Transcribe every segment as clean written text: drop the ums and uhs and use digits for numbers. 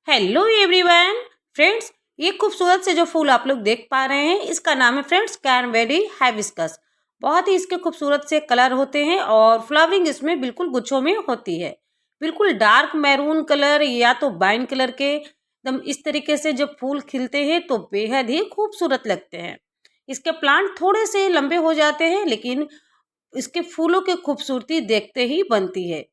Hello everyone friends, ये खूबसूरत से जो फूल आप लोग देख पा रहे हैं इसका नाम है फ्रेंड्स क्रैनबेरी हाइबिस्कस। बहुत ही इसके खूबसूरत से कलर होते हैं और फ्लावरिंग इसमें बिल्कुल गुच्छों में होती है। बिल्कुल डार्क मैरून कलर या तो वाइन कलर के एकदम इस तरीके से जब फूल खिलते हैं तो बेहद ही खूबसूरत लगते हैं। इसके प्लांट थोड़े से लंबे हो जाते हैं लेकिन इसके फूलों की खूबसूरती देखते ही बनती है।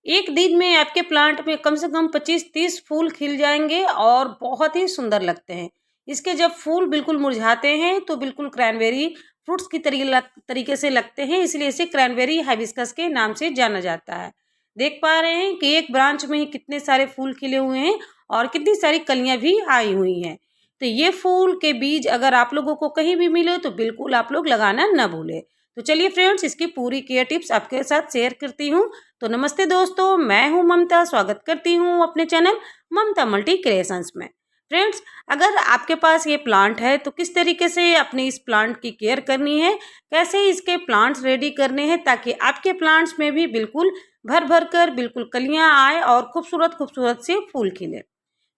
एक दिन में आपके प्लांट में कम से कम 25-30 फूल खिल जाएंगे और बहुत ही सुंदर लगते हैं। इसके जब फूल बिल्कुल मुरझाते हैं तो बिल्कुल क्रैनबेरी फ्रूट्स की तरीके से लगते हैं, इसलिए इसे क्रैनबेरी हाइबिस्कस के नाम से जाना जाता है। देख पा रहे हैं कि एक ब्रांच में ही कितने सारे फूल खिले हुए हैं और कितनी सारी कलियां भी आई हुई हैं। तो ये फूल के बीज अगर आप लोगों को कहीं भी मिले तो बिल्कुल आप लोग लगाना न भूले। तो चलिए फ्रेंड्स, इसकी पूरी केयर टिप्स आपके साथ शेयर करती हूँ। तो नमस्ते दोस्तों, मैं हूं ममता। स्वागत करती हूं अपने चैनल ममता मल्टी क्रिएशंस में। फ्रेंड्स, अगर आपके पास ये प्लांट है तो किस तरीके से अपने इस प्लांट की केयर करनी है, कैसे इसके प्लांट्स रेडी करने हैं ताकि आपके प्लांट्स में भी बिल्कुल भर भर कर बिल्कुल कलियां आए और खूबसूरत खूबसूरत से फूल खिले।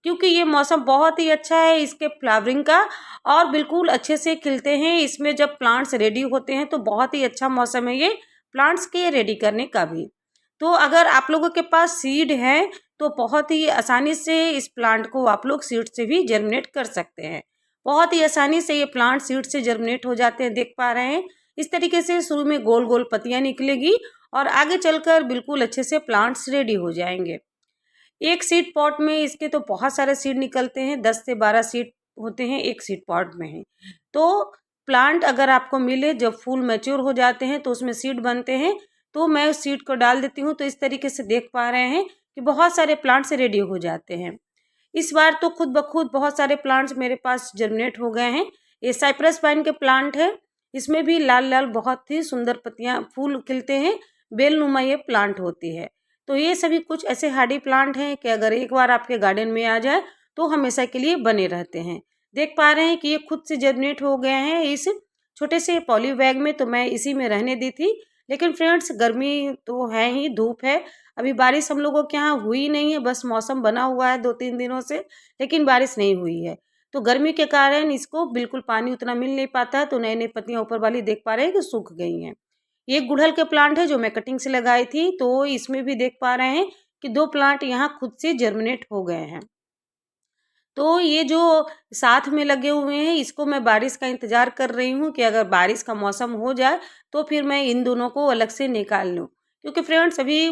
क्योंकि ये मौसम बहुत ही अच्छा है इसके फ्लावरिंग का और बिल्कुल अच्छे से खिलते हैं। इसमें जब प्लांट्स रेडी होते हैं तो बहुत ही अच्छा मौसम है ये प्लांट्स के रेडी करने का भी। तो अगर आप लोगों के पास सीड है तो बहुत ही आसानी से इस प्लांट को आप लोग सीड से भी जर्मिनेट कर सकते हैं। बहुत ही आसानी से ये प्लांट सीड से जर्मिनेट हो जाते हैं, देख पा रहे हैं। इस तरीके से शुरू में गोल गोल पत्तियां निकलेगी और आगे चलकर बिल्कुल अच्छे से प्लांट्स रेडी हो जाएंगे। एक सीड पॉट में इसके तो बहुत सारे सीड निकलते हैं, 10 से 12 सीड होते हैं एक सीड पॉट में ही। तो प्लांट अगर आपको मिले जब फूल मैच्योर हो जाते हैं तो उसमें सीड बनते हैं, तो मैं उस सीड को डाल देती हूँ। तो इस तरीके से देख पा रहे हैं कि बहुत सारे प्लांट्स रेडी हो जाते हैं। इस बार तो खुद ब खुद बहुत सारे प्लांट्स मेरे पास जर्मिनेट हो गए हैं। ये साइप्रस पाइन के प्लांट है, इसमें भी लाल लाल बहुत ही सुंदर पत्तियां फूल खिलते हैं। बेलनुमा ये प्लांट होती है। तो ये सभी कुछ ऐसे हार्डी प्लांट हैं कि अगर एक बार आपके गार्डन में आ जाए तो हमेशा के लिए बने रहते हैं। देख पा रहे हैं कि ये खुद से जर्मिनेट हो गए हैं इस छोटे से पॉली बैग में, तो मैं इसी में रहने दी थी। लेकिन फ्रेंड्स, गर्मी तो है ही, धूप है। अभी बारिश हम लोगों के यहाँ हुई नहीं है, बस मौसम बना हुआ है 2-3 दिनों से, लेकिन बारिश नहीं हुई है। तो गर्मी के कारण इसको बिल्कुल पानी उतना मिल नहीं पाता है, तो नई नई पत्तियां ऊपर वाली देख पा रहे हैं कि सूख गई हैं। ये गुड़हल के प्लांट है जो मैं कटिंग से लगाई थी, तो इसमें भी देख पा रहे हैं कि 2 प्लांट यहाँ खुद से जर्मिनेट हो गए हैं। तो ये जो साथ में लगे हुए हैं इसको मैं बारिश का इंतज़ार कर रही हूँ कि अगर बारिश का मौसम हो जाए तो फिर मैं इन दोनों को अलग से निकाल लूँ। क्योंकि फ्रेंड्स, अभी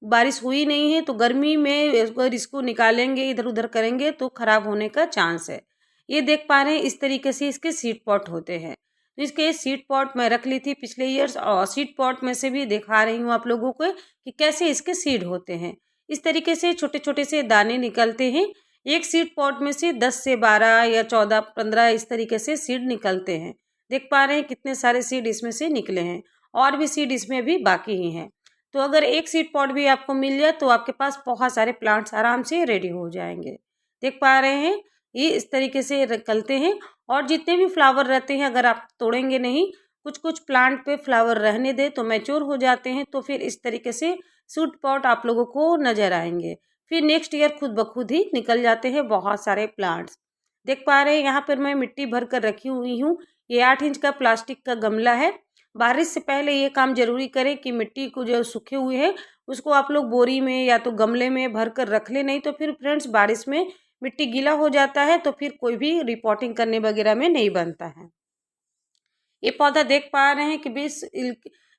बारिश हुई नहीं है तो गर्मी में अगर इसको निकालेंगे इधर-उधर करेंगे तो ख़राब होने का चांस है। ये देख पा रहे हैं इस तरीके से इसके सीड पॉट होते हैं। तो इसके सीड पॉट मैं रख ली थी पिछले ईयर्स और सीड पॉट में से भी दिखा रही हूँ आप लोगों को कि कैसे इसके सीड होते हैं। इस तरीके से छोटे-छोटे से दाने निकलते हैं। एक सीड पॉट में से 10 से 12 या 14-15 इस तरीके से सीड निकलते हैं। देख पा रहे हैं कितने सारे सीड इसमें से निकले हैं और भी सीड इसमें भी बाकी ही हैं। तो अगर एक सीड पॉट भी आपको मिल जाए तो आपके पास बहुत सारे प्लांट्स आराम से रेडी हो जाएंगे। देख पा रहे हैं ये इस तरीके से निकलते हैं और जितने भी फ्लावर रहते हैं अगर आप तोड़ेंगे नहीं, कुछ कुछ प्लांट पे फ्लावर रहने दे तो मैच्योर हो जाते हैं, तो फिर इस तरीके से सीड पॉट आप लोगों को नजर आएंगे। फिर नेक्स्ट ईयर खुद ब खुद ही निकल जाते हैं बहुत सारे प्लांट्स। देख पा रहे हैं यहाँ पर मैं मिट्टी भर कर रखी हुई हूँ। ये 8 इंच का प्लास्टिक का गमला है। बारिश से पहले ये काम जरूरी करें कि मिट्टी को जो सूखे हुए हैं उसको आप लोग बोरी में या तो गमले में भर कर रख ले, नहीं तो फिर फ्रेंड्स बारिश में मिट्टी गीला हो जाता है तो फिर कोई भी रिपोर्टिंग करने वगैरह में नहीं बनता है। ये पौधा देख पा रहे हैं कि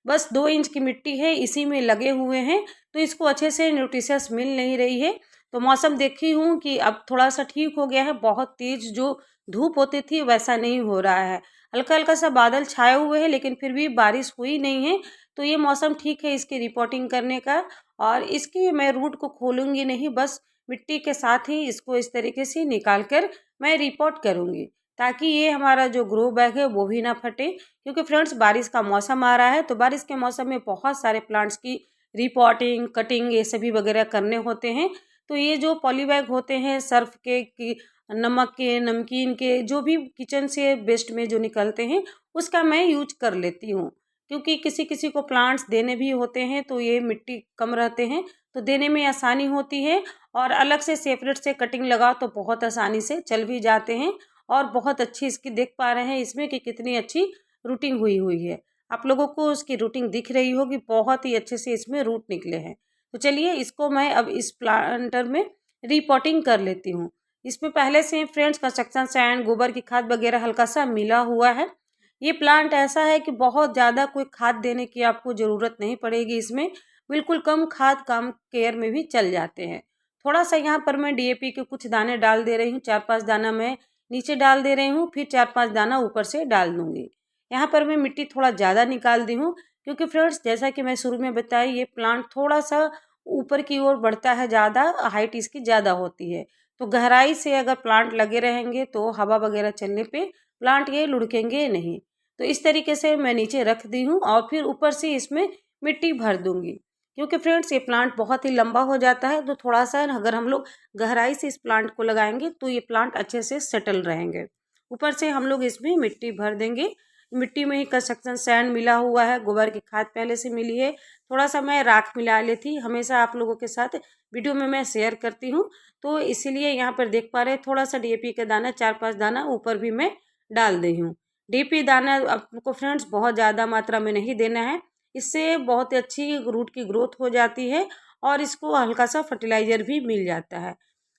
बस 2 इंच की मिट्टी है, इसी में लगे हुए हैं। तो इसको अच्छे से न्यूट्रिशंस मिल नहीं रही है। तो मौसम देखी हूँ कि अब थोड़ा सा ठीक हो गया है, बहुत तेज जो धूप होती थी वैसा नहीं हो रहा है। हल्का हल्का सा बादल छाए हुए हैं लेकिन फिर भी बारिश हुई नहीं है। तो ये मौसम ठीक है इसकी रिपोर्टिंग करने का। और इसकी मैं रूट को खोलूंगी नहीं, बस मिट्टी के साथ ही इसको इस तरीके से निकाल कर मैं रिपोर्ट करूंगी, ताकि ये हमारा जो ग्रो बैग है वो भी ना फटे। क्योंकि फ्रेंड्स बारिश का मौसम आ रहा है तो बारिश के मौसम में बहुत सारे प्लांट्स की रिपोर्टिंग, कटिंग ये सभी वगैरह करने होते हैं। तो ये जो पॉली बैग होते हैं सर्फ के नमक के, नमकीन के, जो भी किचन से वेस्ट में जो निकलते हैं उसका मैं यूज कर लेती हूँ। क्योंकि किसी किसी को प्लांट्स देने भी होते हैं तो ये मिट्टी कम रहते हैं तो देने में आसानी होती है। और अलग से सेपरेट से कटिंग लगाओ तो बहुत आसानी से चल भी जाते हैं। और बहुत अच्छी इसकी देख पा रहे हैं इसमें कि कितनी अच्छी रूटिंग हुई हुई है। आप लोगों को उसकी रूटिंग दिख रही होगी, बहुत ही अच्छे से इसमें रूट निकले हैं। तो चलिए इसको मैं अब इस प्लांटर में रीपॉटिंग कर लेती हूँ। इसमें पहले से फ्रेंड्स कंस्ट्रक्शन सैंड, गोबर की खाद वगैरह हल्का सा मिला हुआ है। ये प्लांट ऐसा है कि बहुत ज़्यादा कोई खाद देने की आपको ज़रूरत नहीं पड़ेगी इसमें। बिल्कुल कम खाद कम केयर में भी चल जाते हैं। थोड़ा सा यहाँ पर मैं डीएपी के कुछ दाने डाल दे रही हूँ। 4-5 दाना मैं नीचे डाल दे रही हूँ, फिर 4-5 दाना ऊपर से डाल दूंगी। यहाँ पर मैं मिट्टी थोड़ा ज़्यादा निकाल दी हूँ, क्योंकि फ्रेंड्स जैसा कि मैं शुरू में बताई, ये प्लांट थोड़ा सा ऊपर की ओर बढ़ता है, ज़्यादा हाइट इसकी ज़्यादा होती है। तो गहराई से अगर प्लांट लगे रहेंगे तो हवा वगैरह चलने पे प्लांट ये लुढ़केंगे नहीं। तो इस तरीके से मैं नीचे रख दी हूँ और फिर ऊपर से इसमें मिट्टी भर दूंगी। क्योंकि फ्रेंड्स ये प्लांट बहुत ही लंबा हो जाता है, तो थोड़ा सा अगर हम लोग गहराई से इस प्लांट को लगाएंगे तो ये प्लांट अच्छे से सेटल रहेंगे। ऊपर से हम लोग इसमें मिट्टी भर देंगे। मिट्टी में ही कंस्ट्रक्शन सैंड मिला हुआ है, गोबर की खाद पहले से मिली है, थोड़ा सा मैं राख मिला लेती, हमेशा आप लोगों के साथ वीडियो में मैं शेयर करती हूँ। तो इसीलिए यहाँ पर देख पा रहे हैं थोड़ा सा डीएपी का दाना 4-5 दाना ऊपर भी मैं डाल दी हूँ। डीएपी दाना आपको फ्रेंड्स बहुत ज़्यादा मात्रा में नहीं देना है, इससे बहुत अच्छी रूट की ग्रोथ हो जाती है और इसको हल्का सा फर्टिलाइजर भी मिल जाता है।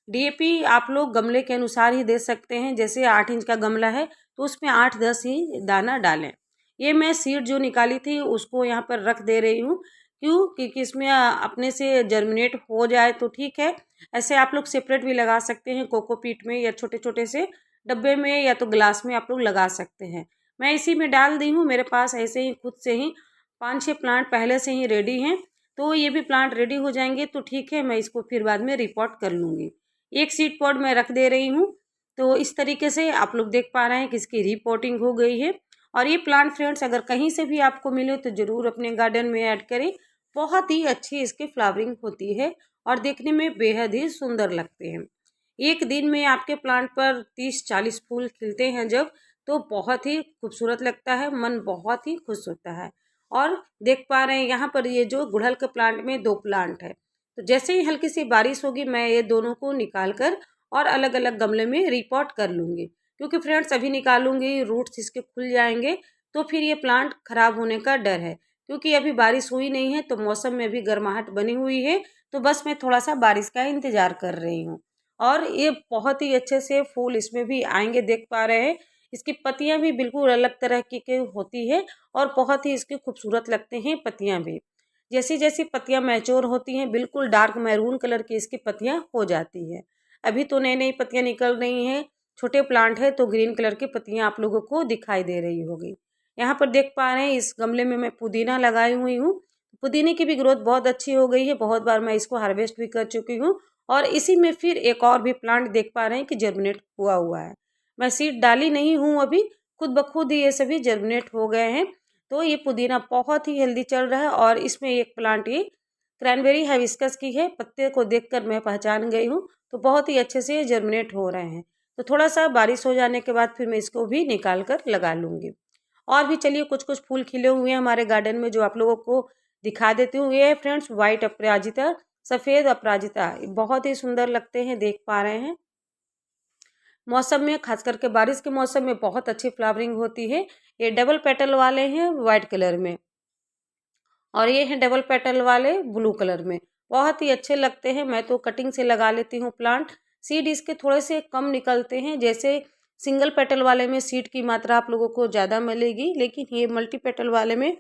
डीएपी आप लोग गमले के अनुसार ही दे सकते हैं। जैसे 8 इंच का गमला है तो उसमें 8-10 ही दाना डालें। ये मैं सीड जो निकाली थी उसको यहाँ पर रख दे रही हूँ। क्यों? क्योंकि इसमें अपने से जर्मिनेट हो जाए तो ठीक है। ऐसे आप लोग सेपरेट भी लगा सकते हैं, कोकोपीट में या छोटे छोटे से डब्बे में या तो ग्लास में आप लोग लगा सकते हैं। मैं इसी में डाल दी हूँ। मेरे पास ऐसे ही खुद से ही 5-6 प्लांट पहले से ही रेडी हैं। तो ये भी प्लांट रेडी हो जाएंगे तो ठीक है, मैं इसको फिर बाद में रिपोर्ट कर लूँगी। एक सीड पॉट मैं रख दे रही हूँ। तो इस तरीके से आप लोग देख पा रहे हैं कि इसकी रिपोर्टिंग हो गई है। और ये प्लांट फ्रेंड्स अगर कहीं से भी आपको मिले तो ज़रूर अपने गार्डन में ऐड करें। बहुत ही अच्छी इसकी फ्लावरिंग होती है और देखने में बेहद ही सुंदर लगते हैं। एक दिन में आपके प्लांट पर 30-40 फूल खिलते हैं जब, तो बहुत ही खूबसूरत लगता है, मन बहुत ही खुश होता है। और देख पा रहे हैं यहाँ पर ये जो गुड़हल के प्लांट में 2 प्लांट है। तो जैसे ही हल्की सी बारिश होगी मैं ये दोनों को निकाल कर और अलग अलग गमले में रिपॉट कर लूँगी। क्योंकि फ्रेंड्स अभी निकालूंगी रूट्स इसके खुल जाएंगे तो फिर ये प्लांट खराब होने का डर है। क्योंकि अभी बारिश हुई नहीं है तो मौसम में भी गर्माहट बनी हुई है। तो बस मैं थोड़ा सा बारिश का इंतजार कर रही हूँ। और ये बहुत ही अच्छे से फूल इसमें भी आएंगे, देख पा रहे हैं। इसकी पत्तियां भी बिल्कुल अलग तरह की होती है और बहुत ही इसके खूबसूरत लगते हैं पत्तियां भी। जैसी जैसी पत्तियां मैच्योर होती हैं बिल्कुल डार्क मैरून कलर की इसकी पत्तियां हो जाती है। अभी तो नई नई पत्तियां निकल रही हैं, छोटे प्लांट है तो ग्रीन कलर की पत्तियां आप लोगों को दिखाई दे रही होगी। यहाँ पर देख पा रहे हैं इस गमले में मैं पुदीना लगाई हुई हूँ। पुदीने की भी ग्रोथ बहुत अच्छी हो गई है, बहुत बार मैं इसको हार्वेस्ट भी कर चुकी हूँ। और इसी में फिर एक और भी प्लांट देख पा रहे हैं कि जर्मिनेट हुआ हुआ है। मैं सीड डाली नहीं हूँ अभी, खुद ब खुद ही ये सभी जर्मिनेट हो गए हैं। तो ये पुदीना बहुत ही हेल्दी चल रहा है। और इसमें एक प्लांट ये क्रैनबेरी हाइबिस्कस की है, पत्ते को देखकर मैं पहचान गई हूँ। तो बहुत ही अच्छे से जर्मिनेट हो रहे हैं। तो थोड़ा सा बारिश हो जाने के बाद फिर मैं इसको भी निकाल कर लगा लूँगी। और भी चलिए कुछ कुछ फूल खिले हुए हैं हमारे गार्डन में जो आप लोगों को दिखा देती हूँ। ये है फ्रेंड्स वाइट अपराजिता, सफ़ेद अपराजिता, बहुत ही सुंदर लगते हैं, देख पा रहे हैं। मौसम में खास करके बारिश के मौसम में बहुत अच्छी फ्लावरिंग होती है। ये डबल पेटल वाले हैं वाइट कलर में और ये हैं डबल पेटल वाले ब्लू कलर में। बहुत ही अच्छे लगते हैं। मैं तो कटिंग से लगा लेती हूँ प्लांट। सीड इसके थोड़े से कम निकलते हैं। जैसे सिंगल पेटल वाले में सीड की मात्रा आप लोगों को ज़्यादा मिलेगी, लेकिन ये मल्टी पेटल वाले में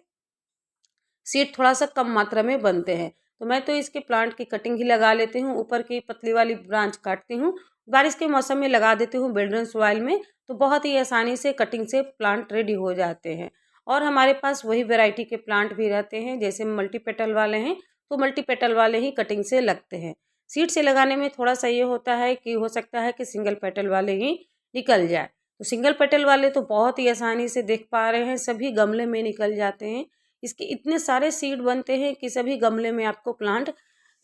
सीड थोड़ा सा कम मात्रा में बनते हैं। तो मैं तो इसके प्लांट की कटिंग ही लगा लेती हूँ, ऊपर की पतली वाली ब्रांच काटती हूँ, बारिश के मौसम में लगा देती हूँ बेडरन सॉइल में। तो बहुत ही आसानी से कटिंग से प्लांट रेडी हो जाते हैं। और हमारे पास वही वैरायटी के प्लांट भी रहते हैं, जैसे मल्टी पेटल वाले हैं तो मल्टी पेटल वाले ही कटिंग से लगते हैं। सीड से लगाने में थोड़ा सा ये होता है कि हो सकता है कि सिंगल पेटल वाले ही निकल जाए। तो सिंगल पेटल वाले तो बहुत ही आसानी से देख पा रहे हैं सभी गमले में निकल जाते हैं। इसके इतने सारे सीड बनते हैं कि सभी गमले में आपको प्लांट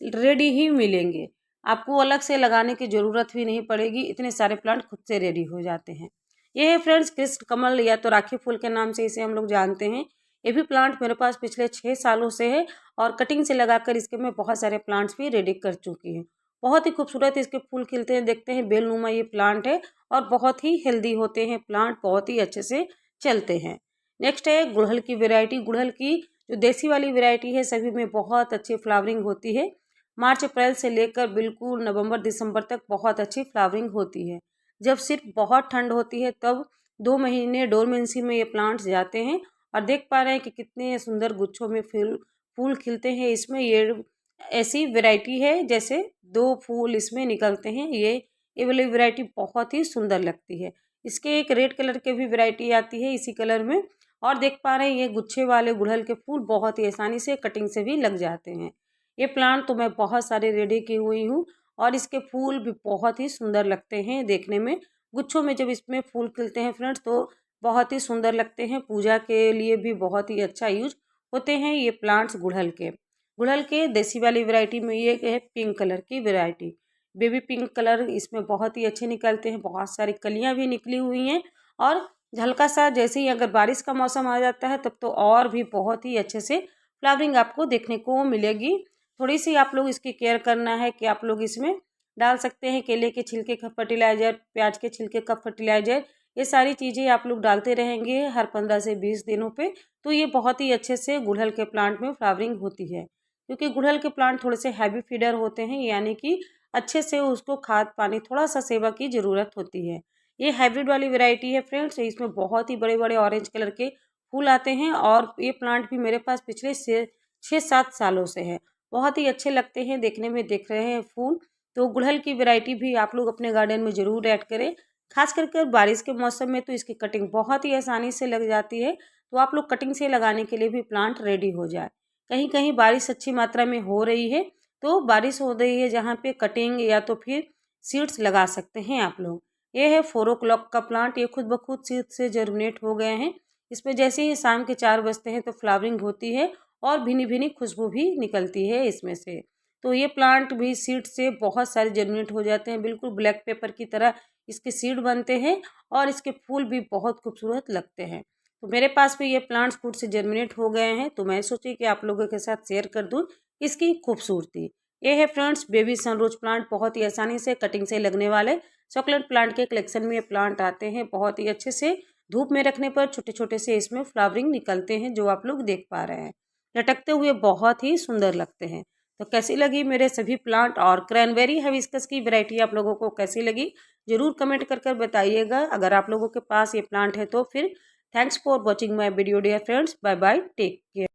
रेडी ही मिलेंगे। आपको अलग से लगाने की ज़रूरत भी नहीं पड़ेगी, इतने सारे प्लांट खुद से रेडी हो जाते हैं। ये है फ्रेंड्स कृष्ण कमल या तो राखी फूल के नाम से इसे हम लोग जानते हैं। ये भी प्लांट मेरे पास पिछले 6 सालों से है और कटिंग से लगाकर इसके मैं बहुत सारे प्लांट्स भी रेडी कर चुकी हूँ। बहुत ही खूबसूरत इसके फूल खिलते हैं, देखते हैं बेलनुमा ये प्लांट है और बहुत ही हेल्दी होते हैं प्लांट, बहुत ही अच्छे से चलते हैं। नेक्स्ट है गुड़हल की वेराइटी। गुड़हल की जो देसी वाली वेराइटी है सभी में बहुत अच्छी फ्लावरिंग होती है। मार्च अप्रैल से लेकर बिल्कुल नवंबर दिसंबर तक बहुत अच्छी फ्लावरिंग होती है। जब सिर्फ बहुत ठंड होती है तब 2 महीने डोरमेंसी में ये प्लांट्स जाते हैं और देख पा रहे हैं कि कितने सुंदर गुच्छों में फूल खिलते हैं। इसमें ये ऐसी वैरायटी है जैसे 2 फूल इसमें निकलते हैं। ये वाली वैरायटी बहुत ही सुंदर लगती है। इसके एक रेड कलर के भी वैरायटी आती है इसी कलर में। और देख पा रहे हैं ये गुच्छे वाले गुड़हल के फूल बहुत ही आसानी से कटिंग से भी लग जाते हैं। ये प्लांट तो मैं बहुत सारे रेडी की हुई हूँ और इसके फूल भी बहुत ही सुंदर लगते हैं देखने में। गुच्छों में जब इसमें फूल खिलते हैं फ्रेंड्स तो बहुत ही सुंदर लगते हैं। पूजा के लिए भी बहुत ही अच्छा यूज होते हैं ये प्लांट्स गुड़हल के। गुड़हल के देसी वाली वैरायटी में ये है पिंक कलर की वैरायटी। बेबी पिंक कलर इसमें बहुत ही अच्छे निकलते हैं, बहुत सारी कलियां भी निकली हुई हैं। और हल्का सा जैसे ही अगर बारिश का मौसम आ जाता है तब तो और भी बहुत ही अच्छे से फ्लावरिंग आपको देखने को मिलेगी। थोड़ी सी आप लोग इसकी केयर करना है कि आप लोग इसमें डाल सकते हैं केले के छिलके का फर्टिलाइजर, प्याज के छिलके का फर्टिलाइजर। ये सारी चीज़ें आप लोग डालते रहेंगे हर 15 से 20 दिनों पे, तो ये बहुत ही अच्छे से गुड़हल के प्लांट में फ्लावरिंग होती है। क्योंकि गुड़हल के प्लांट थोड़े से हैवी फीडर होते हैं, यानी कि अच्छे से उसको खाद पानी थोड़ा सा सेवा की ज़रूरत होती है। ये हाइब्रिड वाली वैरायटी है फ्रेंड्स, इसमें बहुत ही बड़े बड़े ऑरेंज कलर के फूल आते हैं और ये प्लांट भी मेरे पास पिछले से 6-7 सालों से है। बहुत ही अच्छे लगते हैं देखने में, देख रहे हैं फूल। तो गुड़हल की वैरायटी भी आप लोग अपने गार्डन में ज़रूर ऐड करें। खास करके बारिश के मौसम में तो इसकी कटिंग बहुत ही आसानी से लग जाती है, तो आप लोग कटिंग से लगाने के लिए भी प्लांट रेडी हो जाए। कहीं कहीं बारिश अच्छी मात्रा में हो रही है, तो बारिश हो रही है जहाँ पे कटिंग या तो फिर सीड्स लगा सकते हैं आप लोग। ये है 4 o'clock का प्लांट, ये खुद ब खुद सीड से जर्मिनेट हो गए हैं। इसमें जैसे ही शाम के 4 बजते हैं तो फ्लावरिंग होती है और भीनी भीनी खुशबू भी निकलती है इसमें से। तो ये प्लांट भी सीड से बहुत सारे जर्मिनेट हो जाते हैं, बिल्कुल ब्लैक पेपर की तरह इसके सीड बनते हैं और इसके फूल भी बहुत खूबसूरत लगते हैं। तो मेरे पास भी ये प्लांट्स खुद से जर्मिनेट हो गए हैं, तो मैं सोची कि आप लोगों के साथ शेयर कर दूं इसकी खूबसूरती। ये है फ्रेंड्स बेबी सनरोज प्लांट, बहुत ही आसानी से कटिंग से लगने वाले चॉकलेट प्लांट के कलेक्शन में ये प्लांट आते हैं। बहुत ही अच्छे से धूप में रखने पर छोटे छोटे से इसमें फ्लावरिंग निकलते हैं, जो आप लोग देख पा रहे हैं। लटकते हुए बहुत ही सुंदर लगते हैं। तो कैसी लगी मेरे सभी प्लांट और क्रैनबेरी हाइबिस्कस की वैरायटी आप लोगों को कैसी लगी जरूर कमेंट कर बताइएगा। अगर आप लोगों के पास ये प्लांट है तो फिर thanks for watching my video dear friends, bye bye, take care.